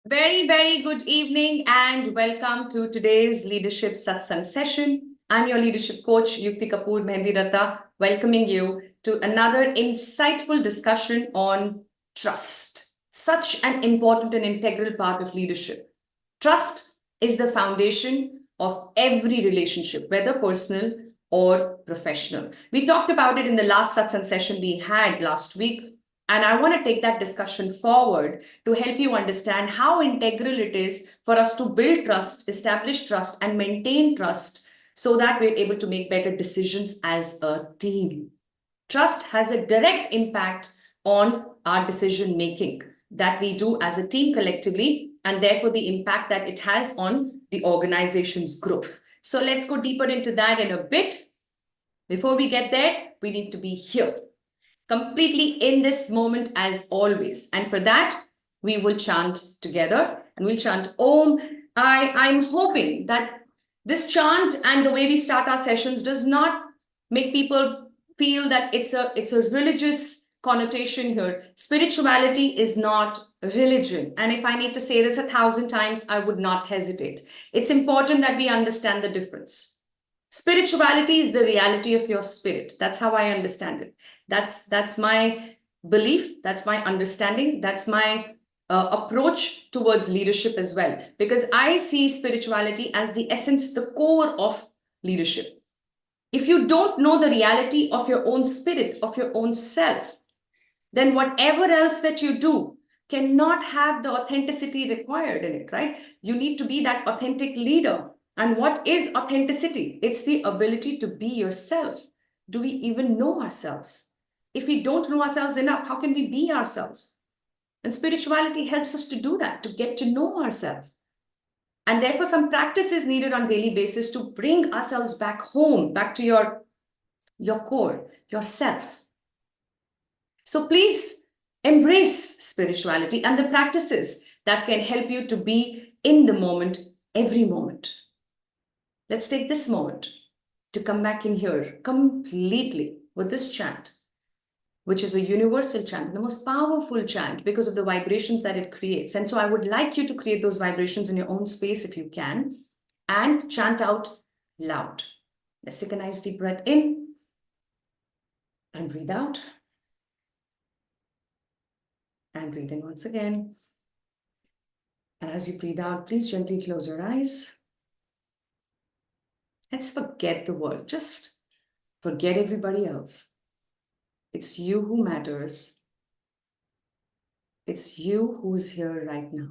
Very, very good evening and welcome to today's Leadership Satsang session. I'm your leadership coach, Yukti Kapoor Mehendiratta, welcoming you to another insightful discussion on trust. Such an important and integral part of leadership. Trust is the foundation of every relationship, whether personal or professional. We talked about it in the last satsang session we had last week. And I want to take that discussion forward to help you understand how integral it is for us to build trust, establish trust, and maintain trust so that we're able to make better decisions as a team. Trust has a direct impact on our decision making that we do as a team collectively, and therefore the impact that it has on the organization's growth. So let's go deeper into that in a bit. Before we get there, we need to be here, completely in this moment as always. And for that, we will chant together and we'll chant Om. I'm hoping that this chant and the way we start our sessions does not make people feel that it's a religious connotation here. Spirituality is not religion. And if I need to say this 1,000 times, I would not hesitate. It's important that we understand the difference. Spirituality is the reality of your spirit. That's how I understand it. That's my belief. That's my understanding. That's my approach towards leadership as well. Because I see spirituality as the essence, the core of leadership. If you don't know the reality of your own spirit, of your own self, then whatever else that you do cannot have the authenticity required in it, right? You need to be that authentic leader. And what is authenticity? It's the ability to be yourself. Do we even know ourselves? If we don't know ourselves enough, how can we be ourselves? And spirituality helps us to do that, to get to know ourselves. And therefore, some practice is needed on a daily basis to bring ourselves back home, back to your core, yourself. So please embrace spirituality and the practices that can help you to be in the moment, every moment. Let's take this moment to come back in here completely with this chant, which is a universal chant, the most powerful chant because of the vibrations that it creates. And so I would like you to create those vibrations in your own space if you can, and chant out loud. Let's take a nice deep breath in and breathe out. And breathe in once again. And as you breathe out, please gently close your eyes. Let's forget the world. Just forget everybody else. It's you who matters. It's you who's here right now.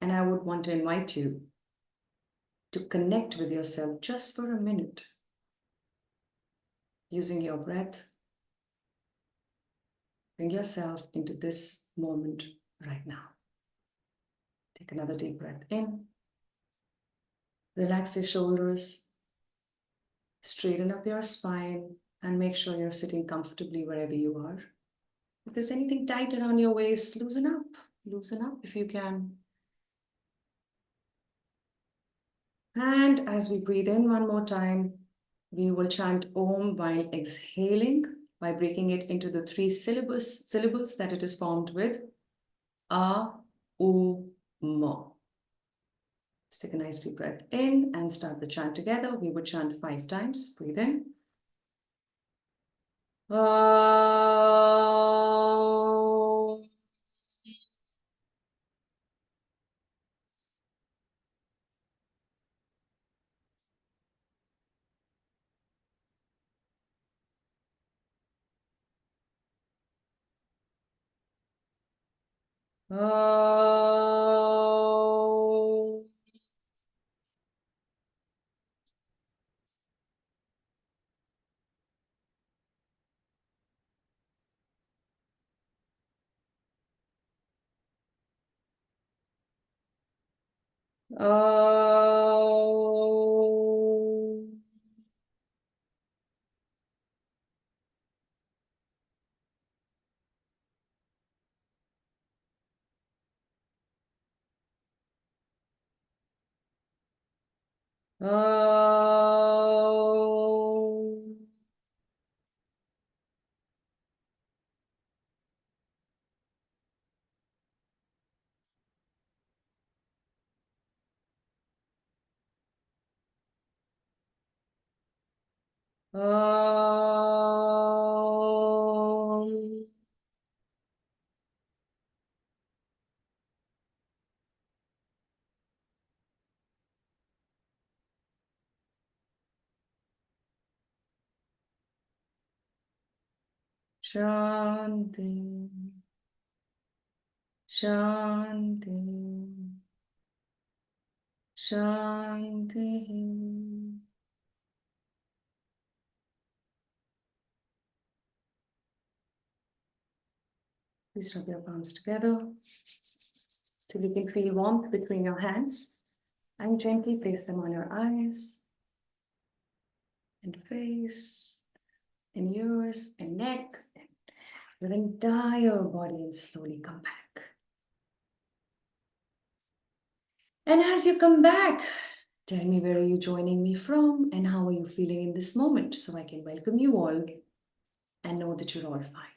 And I would want to invite you to connect with yourself just for a minute, using your breath. Bring yourself into this moment right now. Take another deep breath in. Relax your shoulders. Straighten up your spine and make sure you're sitting comfortably wherever you are. If there's anything tight around your waist, loosen up. Loosen up if you can. And as we breathe in one more time, we will chant Om while exhaling by breaking it into the 3 syllables that it is formed with. A, U, Ma. Let's take a nice deep breath in and start the chant together. We would chant 5 times. Breathe in. Om. Shanti. Shanti. Shanti. Please rub your palms together till you can feel warmth between your hands, and gently place them on your eyes and face and ears and neck, and your entire body, and slowly come back. And as you come back, tell me, where are you joining me from and how are you feeling in this moment, so I can welcome you all and know that you're all fine.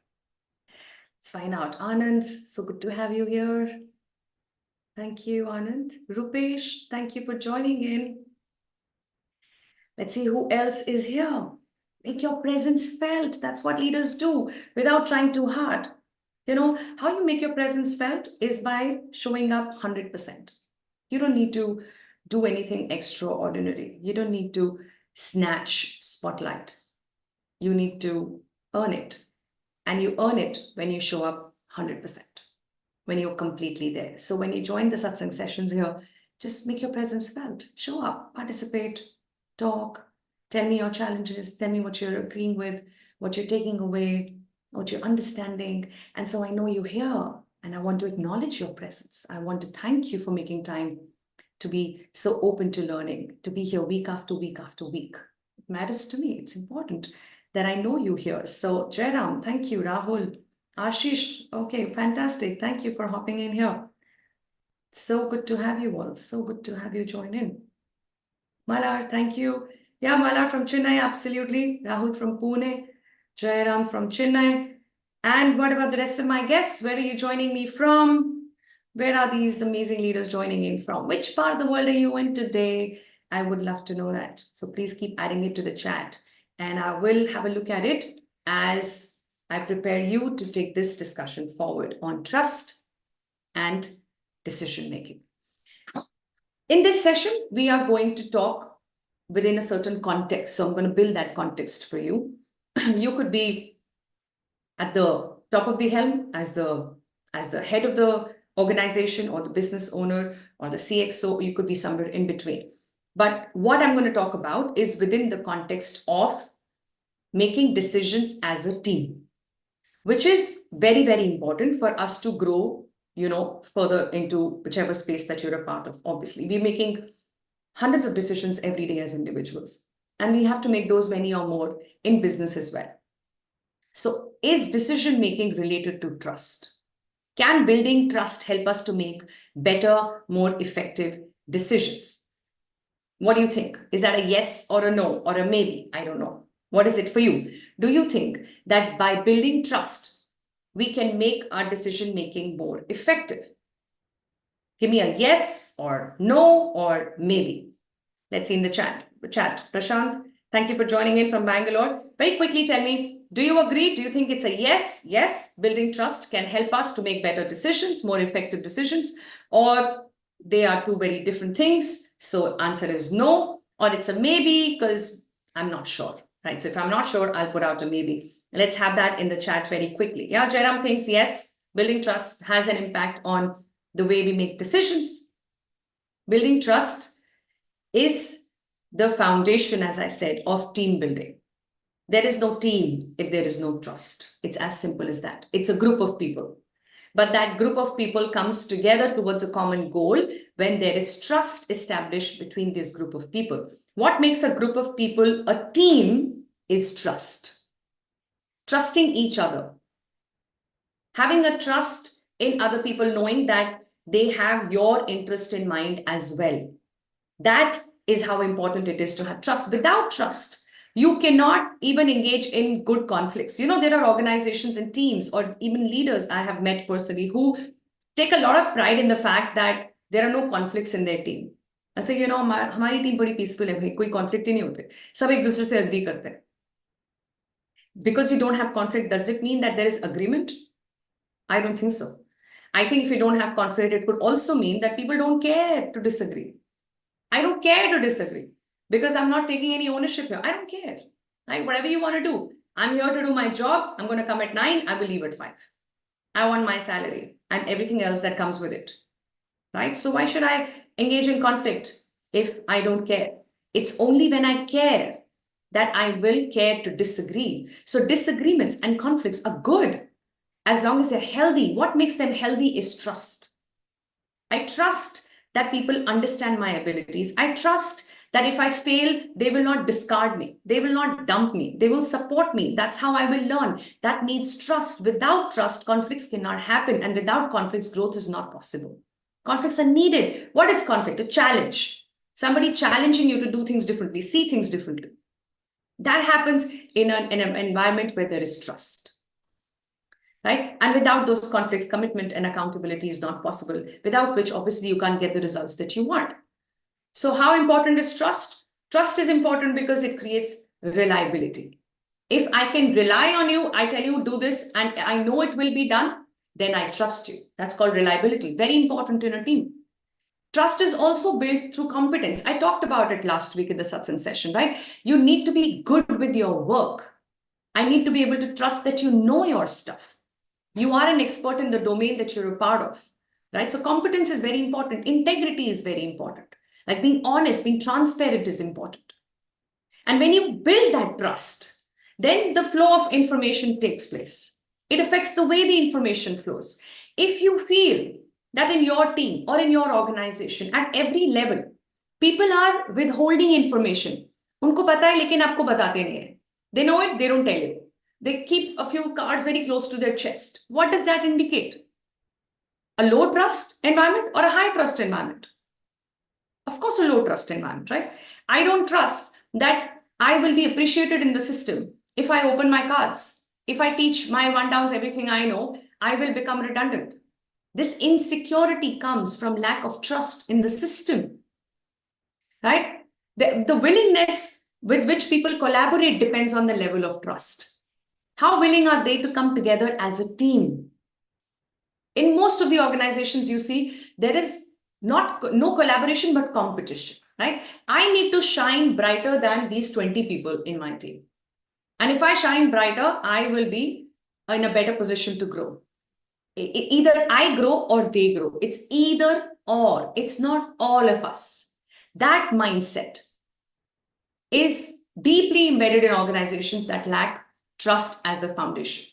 Let's find out. Anand, so good to have you here. Thank you, Anand. Rupesh, thank you for joining in. Let's see who else is here. Make your presence felt. That's what leaders do without trying too hard. You know, how you make your presence felt is by showing up 100%. You don't need to do anything extraordinary. You don't need to snatch spotlight. You need to earn it. And you earn it when you show up 100%, when you're completely there. So when you join the satsang sessions here, just make your presence felt. Show up, participate, talk, tell me your challenges, tell me what you're agreeing with, what you're taking away, what you're understanding. And so I know you're here, and I want to acknowledge your presence. I want to thank you for making time to be so open to learning, to be here week after week after week. It matters to me. It's important that I know you here. So Jairam, thank you. Rahul, Ashish, okay, fantastic. Thank you for hopping in here. So good to have you all. So good to have you join in. Malar, thank you. Yeah, Malar from Chennai, absolutely. Rahul from Pune, Jairam from Chennai. And what about the rest of my guests? Where are you joining me from? Where are these amazing leaders joining in from? Which part of the world are you in today? I would love to know that. So please keep adding it to the chat, and I will have a look at it as I prepare you to take this discussion forward on trust and decision making. In this session, we are going to talk within a certain context. So I'm going to build that context for you. You could be at the top of the helm as the head of the organization, or the business owner, or the CXO. You could be somewhere in between. But what I'm going to talk about is within the context of making decisions as a team, which is very, very important for us to grow, further into whichever space that you're a part of. Obviously, we're making hundreds of decisions every day as individuals, and we have to make those many or more in business as well. So is decision making related to trust? Can building trust help us to make better, more effective decisions? What do you think? Is that a yes or a no or a maybe? I don't know. What is it for you? Do you think that by building trust, we can make our decision making more effective? Give me a yes or no or maybe. Let's see in the chat. Prashant, thank you for joining in from Bangalore. Very quickly, tell me, do you agree? Do you think it's a yes? Yes, building trust can help us to make better decisions, more effective decisions, or they are two very different things. So answer is no, or it's a maybe because I'm not sure, right? So if I'm not sure, I'll put out a maybe. Let's have that in the chat very quickly. Yeah, Jairam thinks yes, building trust has an impact on the way we make decisions. Building trust is the foundation, as I said, of team building. There is no team if there is no trust. It's as simple as that. It's a group of people. But that group of people comes together towards a common goal when there is trust established between this group of people. What makes a group of people a team is trust. Trusting each other. Having a trust in other people, knowing that they have your interest in mind as well. That is how important it is to have trust. Without trust, you cannot even engage in good conflicts. There are organizations and teams, or even leaders I have met personally, who take a lot of pride in the fact that there are no conflicts in their team. I say, हमारी team बड़ी peaceful है भाई, कोई conflict ही नहीं होते, सब एक दूसरे से एग्री करते हैं. because you don't have conflict, does it mean that there is agreement? I don't think so. I think if you don't have conflict, it could also mean that people don't care to disagree. I don't care to disagree because I'm not taking any ownership here. I don't care. Right? Whatever you want to do. I'm here to do my job. I'm going to come at 9. I will leave at 5. I want my salary and everything else that comes with it. Right? So why should I engage in conflict if I don't care? It's only when I care that I will care to disagree. So disagreements and conflicts are good as long as they're healthy. What makes them healthy is trust. I trust that people understand my abilities. I trust that if I fail, they will not discard me. They will not dump me. They will support me. That's how I will learn. That needs trust. Without trust, conflicts cannot happen. And without conflicts, growth is not possible. Conflicts are needed. What is conflict? A challenge. Somebody challenging you to do things differently, see things differently. That happens in an environment where there is trust. Right? And without those conflicts, commitment and accountability is not possible, without which obviously you can't get the results that you want. So how important is trust? Trust is important because it creates reliability. If I can rely on you, I tell you do this and I know it will be done, then I trust you. That's called reliability. Very important in a team. Trust is also built through competence. I talked about it last week in the satsang session, right? You need to be good with your work. I need to be able to trust that you know your stuff. You are an expert in the domain that you're a part of, right? So competence is very important. Integrity is very important. Like being honest, being transparent is important. And when you build that trust, then the flow of information takes place. It affects the way the information flows. If you feel that in your team or in your organization, at every level, people are withholding information. उनको पता है लेकिन आपको बताते नहीं है. They know it, they don't tell you. They keep a few cards very close to their chest. What does that indicate? A low trust environment or a high trust environment? Of course, a low trust environment, right? I don't trust that I will be appreciated in the system if I open my cards. If I teach my one-downs everything I know, I will become redundant. This insecurity comes from lack of trust in the system, right? The willingness with which people collaborate depends on the level of trust. How willing are they to come together as a team? In most of the organizations you see, there is no collaboration, but competition, right? I need to shine brighter than these 20 people in my team. And if I shine brighter, I will be in a better position to grow. Either I grow or they grow. It's either or. It's not all of us. That mindset is deeply embedded in organizations that lack trust as a foundation.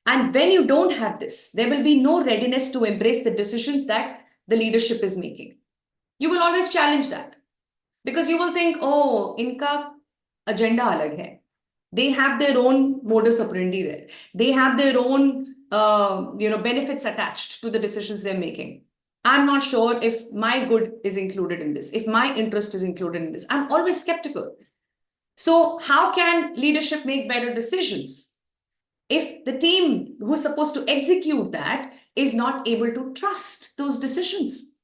And when you don't have this, there will be no readiness to embrace the decisions that the leadership is making. You will always challenge that because you will think, oh, inka agenda alag hai. They have their own modus operandi there. They have their own benefits attached to the decisions they're making. I'm not sure if my good is included in this, if my interest is included in this. I'm always skeptical. So how can leadership make better decisions if the team who's supposed to execute that is not able to trust those decisions?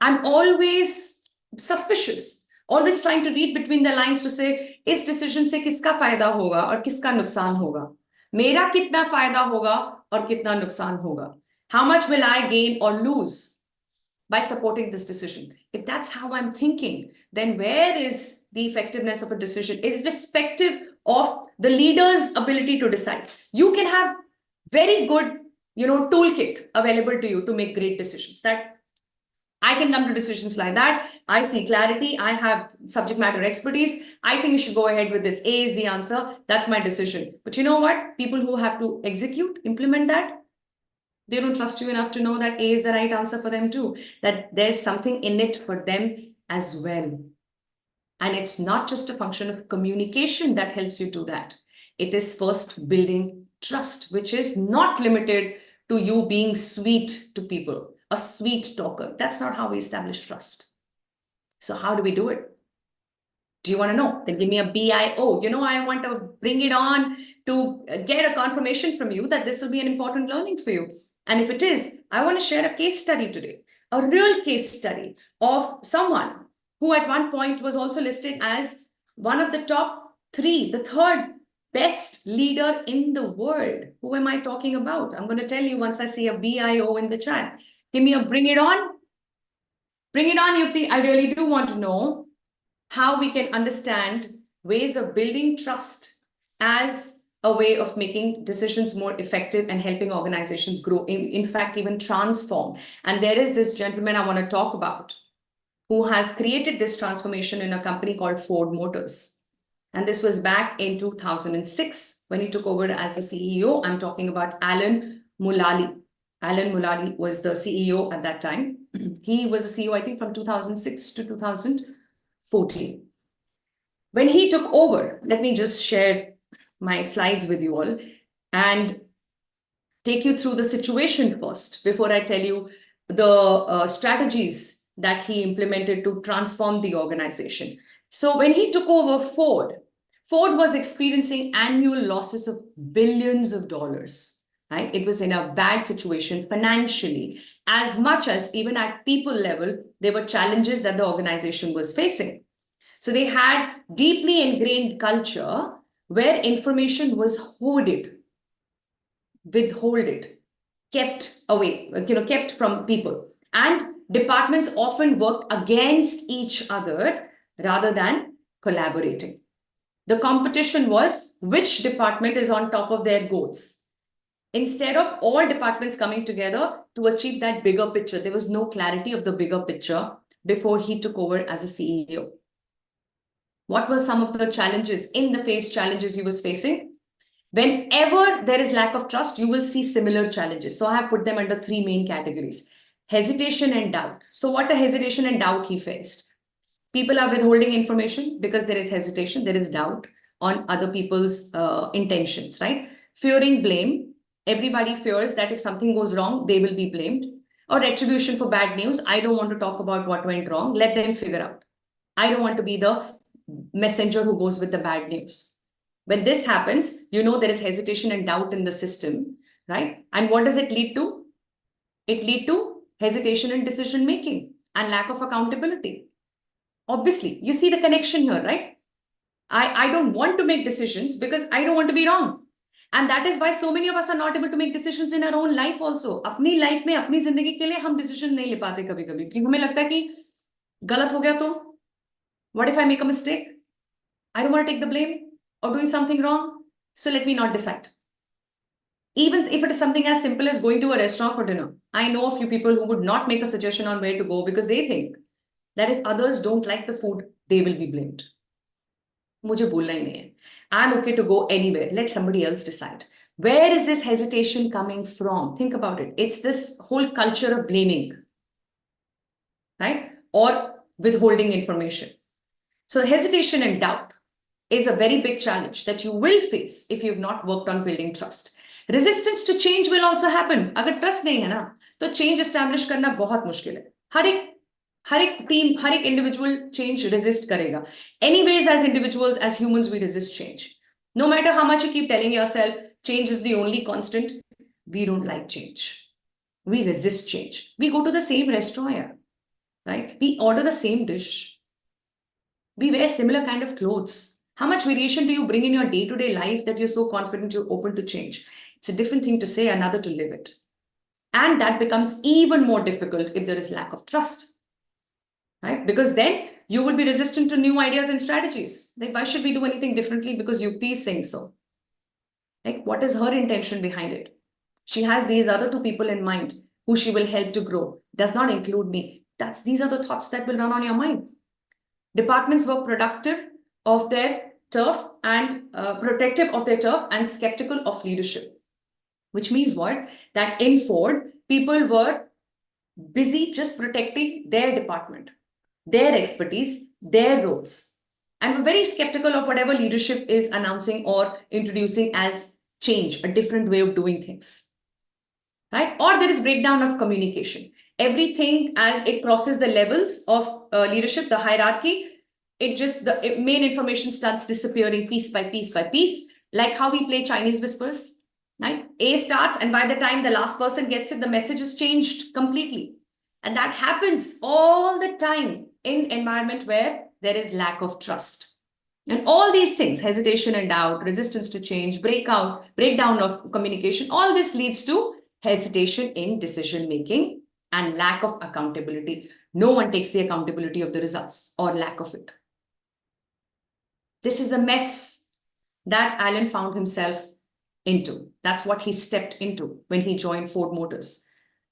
I'm always suspicious, always trying to read between the lines to say, इस decision से किसका फायदा होगा और किसका नुकसान होगा? मेरा कितना फायदा होगा और कितना नुकसान होगा? How much will I gain or lose by supporting this decision? If that's how I'm thinking, then where is the effectiveness of a decision, irrespective of the leader's ability to decide? You can have very good, toolkit available to you to make great decisions. That I can come to decisions like that. I see clarity. I have subject matter expertise. I think you should go ahead with this. A is the answer. That's my decision. But you know what? People who have to execute, implement that, they don't trust you enough to know that A is the right answer for them too, that there's something in it for them as well. And it's not just a function of communication that helps you do that. It is first building trust, which is not limited to you being sweet to people, a sweet talker. That's not how we establish trust. So how do we do it? Do you want to know? Then give me a BIO. I want to bring it on to get a confirmation from you that this will be an important learning for you. And if it is, I want to share a case study today, a real case study of someone who at one point was also listed as one of the top 3, the third best leader in the world. Who am I talking about? I'm going to tell you once I see a BIO in the chat. Give me a bring it on. Bring it on, Yukti. I really do want to know how we can understand ways of building trust as a way of making decisions more effective and helping organizations grow, in fact, even transform. And there is this gentleman I want to talk about who has created this transformation in a company called Ford Motors. And this was back in 2006 when he took over as the CEO. I'm talking about Alan Mulally. Alan Mulally was the CEO at that time. He was a CEO, I think, from 2006 to 2014. When he took over, let me just share my slides with you all and take you through the situation first before I tell you the strategies that he implemented to transform the organization. So when he took over Ford was experiencing annual losses of billions of dollars, right? It was in a bad situation financially, as much as even at people level, there were challenges that the organization was facing. So they had deeply ingrained culture where information was hoarded, withholded, kept away, kept from people. And departments often worked against each other rather than collaborating. The competition was which department is on top of their goals. Instead of all departments coming together to achieve that bigger picture, there was no clarity of the bigger picture before he took over as a CEO. What were some of the challenges, in the face challenges he was facing? Whenever there is lack of trust, you will see similar challenges. So I have put them under three main categories. Hesitation and doubt. So what a hesitation and doubt he faced? People are withholding information because there is hesitation, there is doubt on other people's intentions, right? Fearing blame. Everybody fears that if something goes wrong, they will be blamed. Or retribution for bad news. I don't want to talk about what went wrong. Let them figure out. I don't want to be the messenger who goes with the bad news. When this happens, there is hesitation and doubt in the system, right? And what does it lead to? It leads to hesitation in decision making and lack of accountability. Obviously, you see the connection here, right? I don't want to make decisions because I don't want to be wrong. And that is why so many of us are not able to make decisions in our own life also. अपनी life में अपनी जिंदगी के लिए हम decision नहीं ले पाते कभी-कभी क्योंकि हमें लगता है कि गलत हो गया तो what if I make a mistake? I don't want to take the blame of doing something wrong, so let me not decide. Even if it is something as simple as going to a restaurant for dinner, I know a few people who would not make a suggestion on where to go because they think that if others don't like the food, they will be blamed. मुझे बोलना ही नहीं है. I'm okay to go anywhere. Let somebody else decide. Where is this hesitation coming from? Think about it. It's this whole culture of blaming, right? Or withholding information. So hesitation and doubt is a very big challenge that you will face if you've not worked on building trust. Resistance to change will also happen. अगर trust नहीं है ना, तो change establish करना बहुत मुश्किल है. हर एक team, हर एक individual change resist करेगा. Anyways, as individuals, as humans, we resist change. No matter how much you keep telling yourself, change is the only constant, we don't like change. We resist change. We go to the same restaurant, right? We order the same dish. We wear similar kind of clothes. How much variation do you bring in your day-to-day life that you're so confident you're open to change? It's a different thing to say, another to live it. And that becomes even more difficult if there is lack of trust, right? Because then you will be resistant to new ideas and strategies. Like, why should we do anything differently because Yukti is saying so? Like, what is her intention behind it? She has these other two people in mind who she will help to grow. Does not include me. These are the thoughts that will run on your mind. Departments were productive of their turf and protective of their turf and skeptical of leadership. Which means what? That in Ford, people were busy just protecting their department, their expertise, their roles, and were very skeptical of whatever leadership is announcing or introducing as change, a different way of doing things, right? Or there is breakdown of communication. Everything as it crosses the levels of leadership, the hierarchy, the main information starts disappearing piece by piece by piece, like how we play Chinese whispers. Right? A starts, and by the time the last person gets it, the message is changed completely. And that happens all the time in environment where there is lack of trust. And all these things, hesitation and doubt, resistance to change, breakdown of communication, all this leads to hesitation in decision making and lack of accountability. No one takes the accountability of the results or lack of it. This is a mess that Alan found himself into. That's what he stepped into when he joined Ford Motors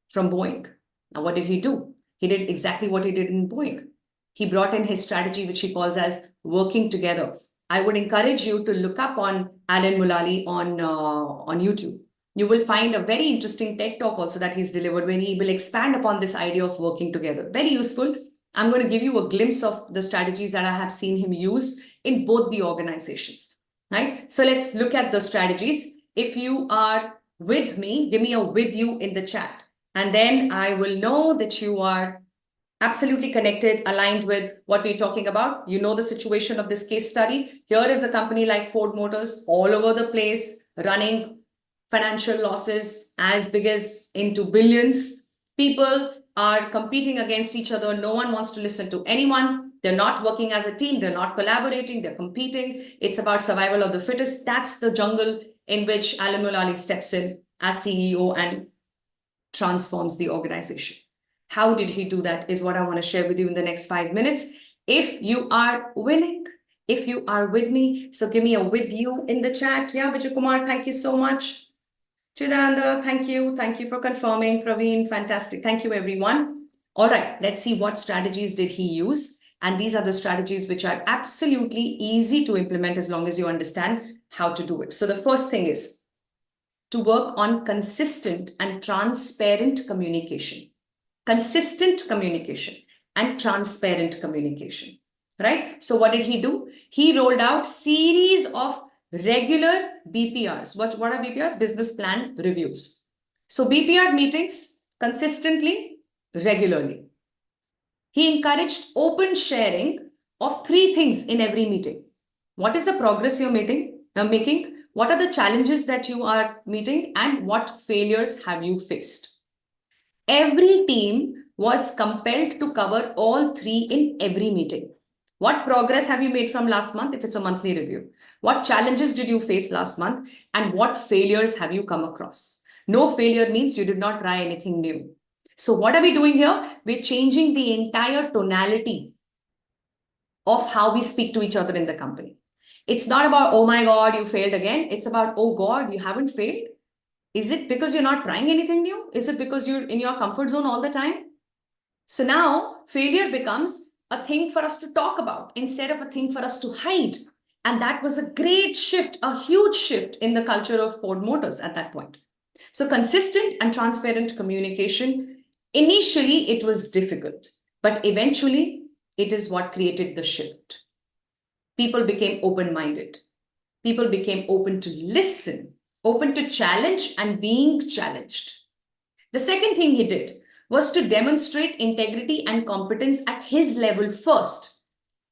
from Boeing. Now, what did he do? He did exactly what he did in Boeing. He brought in his strategy, which he calls as working together. I would encourage you to look up on Alan Mulally on YouTube. You will find a very interesting TED talk also that he's delivered when he will expand upon this idea of working together. Very useful. I'm going to give you a glimpse of the strategies that I have seen him use in both the organizations. Right? So let's look at the strategies. If you are with me, give me a with you in the chat. And then I will know that you are absolutely connected, aligned with what we're talking about. You know the situation of this case study. Here is a company like Ford Motors, all over the place, running financial losses as big as into billions. People are competing against each other. No one wants to listen to anyone. They're not working as a team. They're not collaborating. They're competing. It's about survival of the fittest. That's the jungle in which Alan Mulally steps in as CEO and transforms the organization. How did he do that is what I want to share with you in the next 5 minutes. If you are willing, if you are with me, so give me a with you in the chat. Yeah, Vijay Kumar, thank you so much. Chidananda, thank you. Thank you for confirming. Praveen, fantastic. Thank you, everyone. All right, let's see what strategies did he use. And these are the strategies which are absolutely easy to implement as long as you understand how to do it. So the first thing is to work on consistent and transparent communication. Consistent communication and transparent communication, right? So what did he do? He rolled out series of regular BPRs. What are BPRs? Business plan reviews. So BPR meetings consistently, regularly. He encouraged open sharing of 3 things in every meeting. What is the progress you're making? What are the challenges that you are meeting? And what failures have you faced? Every team was compelled to cover all 3 in every meeting. What progress have you made from last month if it's a monthly review? What challenges did you face last month? And what failures have you come across? No failure means you did not try anything new. So what are we doing here? We're changing the entire tonality of how we speak to each other in the company. It's not about, oh my God, you failed again. It's about, oh God, you haven't failed. Is it because you're not trying anything new? Is it because you're in your comfort zone all the time? So now failure becomes a thing for us to talk about instead of a thing for us to hide. And that was a great shift, a huge shift in the culture of Ford Motors at that point. So consistent and transparent communication, initially it was difficult, but eventually it is what created the shift. People became open-minded. People became open to listen, open to challenge and being challenged. The second thing he did was to demonstrate integrity and competence at his level first.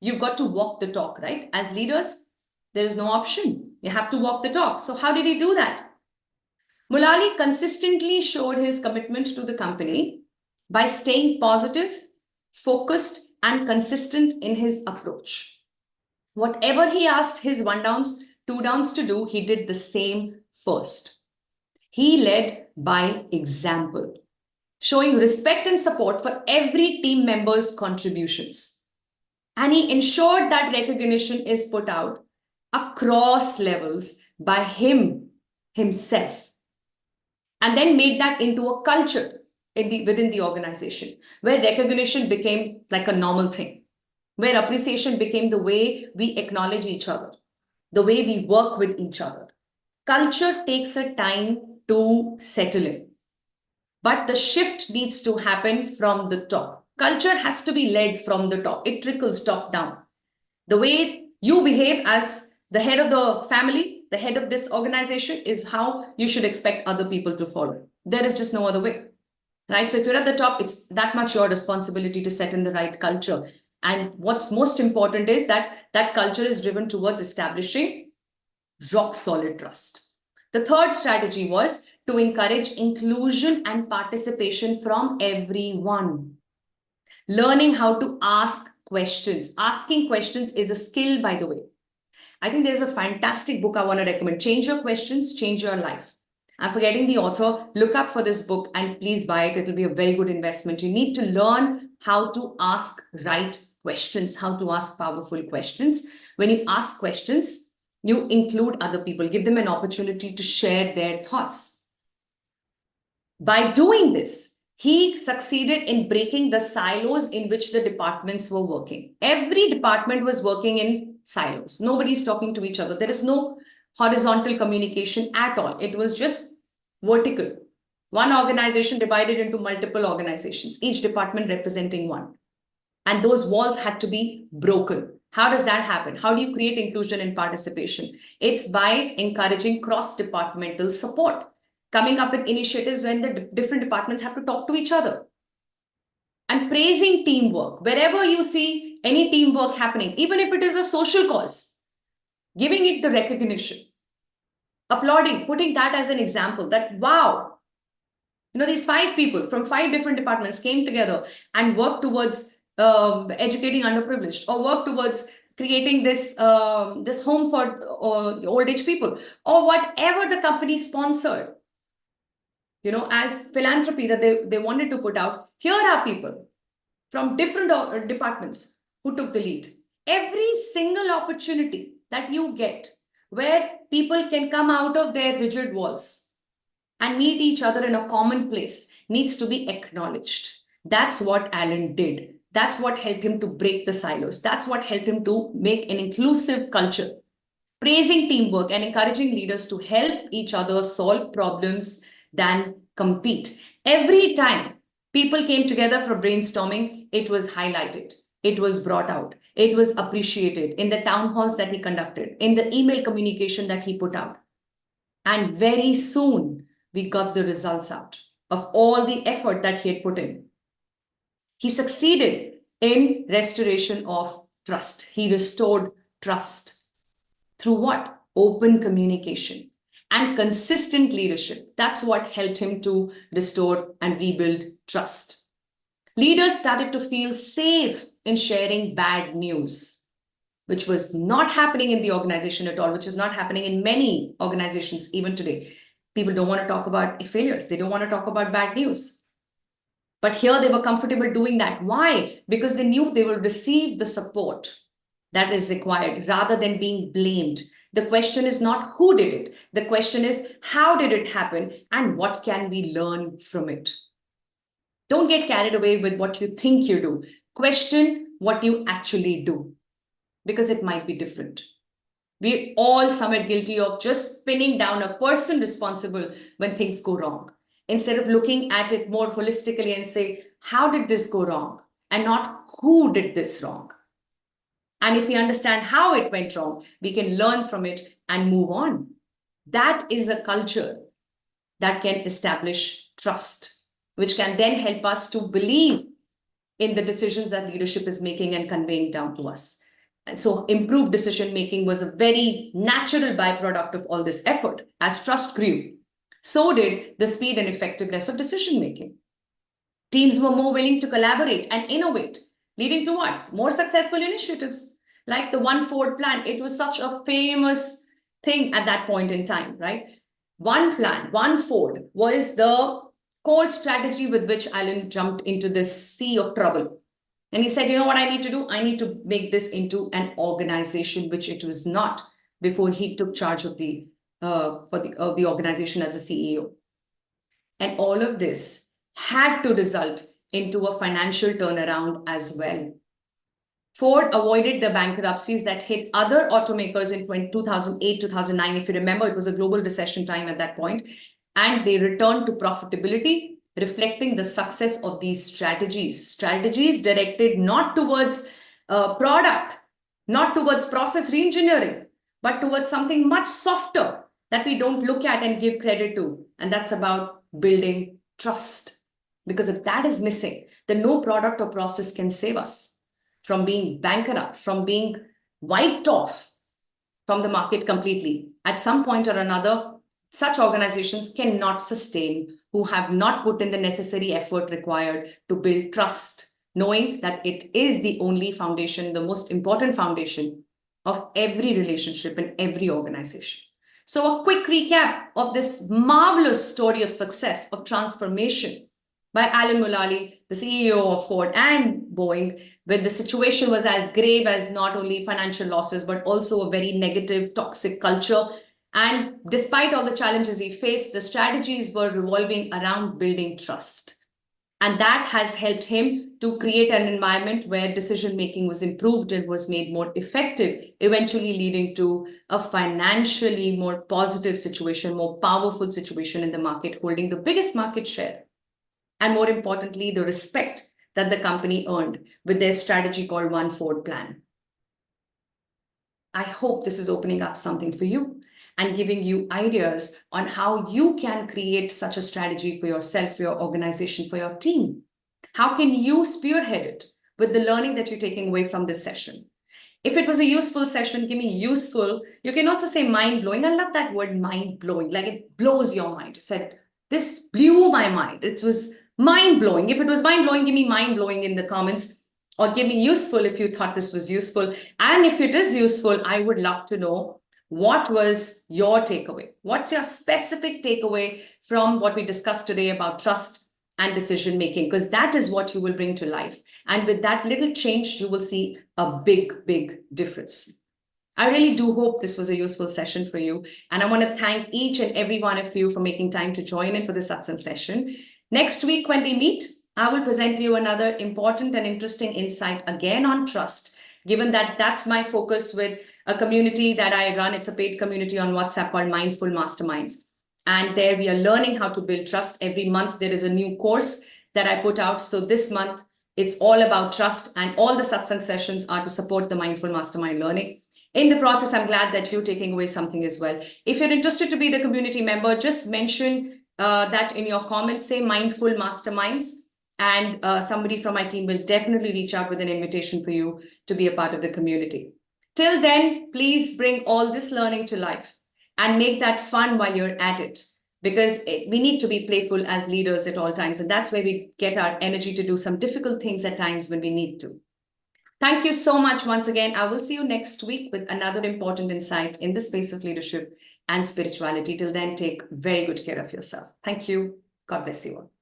You've got to walk the talk, right? As leaders, there is no option. You have to walk the talk. So how did he do that? Mulally consistently showed his commitment to the company by staying positive, focused, and consistent in his approach. Whatever he asked his 1-downs, 2-downs to do, he did the same first. He led by example, showing respect and support for every team member's contributions. And he ensured that recognition is put out across levels by himself, and then made that into a culture within the organization, where recognition became like a normal thing, where appreciation became the way we acknowledge each other, the way we work with each other. Culture takes a time to settle in, but the shift needs to happen from the top. Culture has to be led from the top. It trickles top down. The way you behave as the head of the family, the head of this organization, is how you should expect other people to follow. There is just no other way, right? So if you're at the top, it's that much your responsibility to set in the right culture. And what's most important is that that culture is driven towards establishing rock solid trust. The third strategy was to encourage inclusion and participation from everyone. Learning how to ask questions. Asking questions is a skill, by the way. I think there's a fantastic book I want to recommend. Change Your Questions, Change Your Life. I'm forgetting the author. Look up for this book and please buy it. It'll be a very good investment. You need to learn how to ask right questions, how to ask powerful questions. When you ask questions, you include other people, give them an opportunity to share their thoughts. By doing this, he succeeded in breaking the silos in which the departments were working. Every department was working in silos. Nobody's talking to each other. There is no horizontal communication at all. It was just vertical. One organization divided into multiple organizations, each department representing one. And those walls had to be broken. How does that happen? How do you create inclusion and participation? It's by encouraging cross-departmental support, coming up with initiatives when the different departments have to talk to each other, and praising teamwork. Wherever you see any teamwork happening, even if it is a social cause, giving it the recognition, applauding, putting that as an example that, wow, these 5 people from 5 different departments came together and worked towards educating underprivileged, or work towards creating this home for old age people, or whatever the company sponsored, as philanthropy that they wanted to put out. Here are people from different departments who took the lead. Every single opportunity that you get where people can come out of their rigid walls and meet each other in a common place needs to be acknowledged. That's what Alan did. That's what helped him to break the silos. That's what helped him to make an inclusive culture, praising teamwork and encouraging leaders to help each other solve problems than compete. Every time people came together for brainstorming, it was highlighted, it was brought out, it was appreciated in the town halls that he conducted, in the email communication that he put out. And very soon, we got the results out of all the effort that he had put in. He succeeded in restoration of trust. He restored trust. Through what? Open communication and consistent leadership. That's what helped him to restore and rebuild trust. Leaders started to feel safe in sharing bad news, which was not happening in the organization at all, which is not happening in many organizations even today. People don't want to talk about failures. They don't want to talk about bad news. But here they were comfortable doing that. Why? Because they knew they will receive the support that is required rather than being blamed. The question is not who did it. The question is how did it happen and what can we learn from it? Don't get carried away with what you think you do. Question what you actually do, because it might be different. We all somewhat guilty of just pinning down a person responsible when things go wrong, instead of looking at it more holistically and say, how did this go wrong? And not who did this wrong. And if we understand how it went wrong, we can learn from it and move on. That is a culture that can establish trust, which can then help us to believe in the decisions that leadership is making and conveying down to us. And so improved decision-making was a very natural byproduct of all this effort. As trust grew, so did the speed and effectiveness of decision-making. Teams were more willing to collaborate and innovate, leading to what? More successful initiatives, like the One Ford plan. It was such a famous thing at that point in time, right? One plan, One Ford was the core strategy with which Alan jumped into this sea of trouble. And he said, you know what I need to do? I need to make this into an organization, which it was not before he took charge of the organization as a CEO. And all of this had to result into a financial turnaround as well. Ford avoided the bankruptcies that hit other automakers in 2008, 2009. If you remember, it was a global recession time at that point. And they returned to profitability, reflecting the success of these strategies directed not towards product, not towards process reengineering, but towards something much softer that we don't look at and give credit to. And that's about building trust. Because if that is missing, then no product or process can save us from being bankrupt, from being wiped off from the market completely. At some point or another, such organizations cannot sustain who have not put in the necessary effort required to build trust, knowing that it is the only foundation, the most important foundation of every relationship in every organization. So a quick recap of this marvelous story of success, of transformation by Alan Mulally, the CEO of Ford and Boeing, where the situation was as grave as not only financial losses, but also a very negative, toxic culture. And despite all the challenges he faced, the strategies were revolving around building trust. And that has helped him to create an environment where decision-making was improved and was made more effective, eventually leading to a financially more positive situation, more powerful situation in the market, holding the biggest market share. And more importantly, the respect that the company earned with their strategy called One Ford Plan. I hope this is opening up something for you and giving you ideas on how you can create such a strategy for yourself, for your organization, for your team. How can you spearhead it with the learning that you're taking away from this session? If it was a useful session, give me useful. You can also say mind-blowing. I love that word mind-blowing, like it blows your mind. You said, this blew my mind. It was mind-blowing. If it was mind-blowing, give me mind-blowing in the comments, or give me useful if you thought this was useful. And if it is useful, I would love to know, what was your takeaway? What's your specific takeaway from what we discussed today about trust and decision making? Because that is what you will bring to life. And with that little change, you will see a big, big difference. I really do hope this was a useful session for you. And I want to thank each and every one of you for making time to join in for the satsang session. Next week, when we meet, I will present to you another important and interesting insight again on trust, given that that's my focus with a community that I run. It's a paid community on WhatsApp called Mindful Masterminds. And there we are learning how to build trust. Every month, there is a new course that I put out. So this month, it's all about trust, and all the satsang sessions are to support the Mindful Mastermind learning. In the process, I'm glad that you're taking away something as well. If you're interested to be the community member, just mention that in your comments, say Mindful Masterminds, and somebody from my team will definitely reach out with an invitation for you to be a part of the community. Till then, please bring all this learning to life and make that fun while you're at it, because we need to be playful as leaders at all times. And that's where we get our energy to do some difficult things at times when we need to. Thank you so much once again. I will see you next week with another important insight in the space of leadership and spirituality. Till then, take very good care of yourself. Thank you. God bless you all.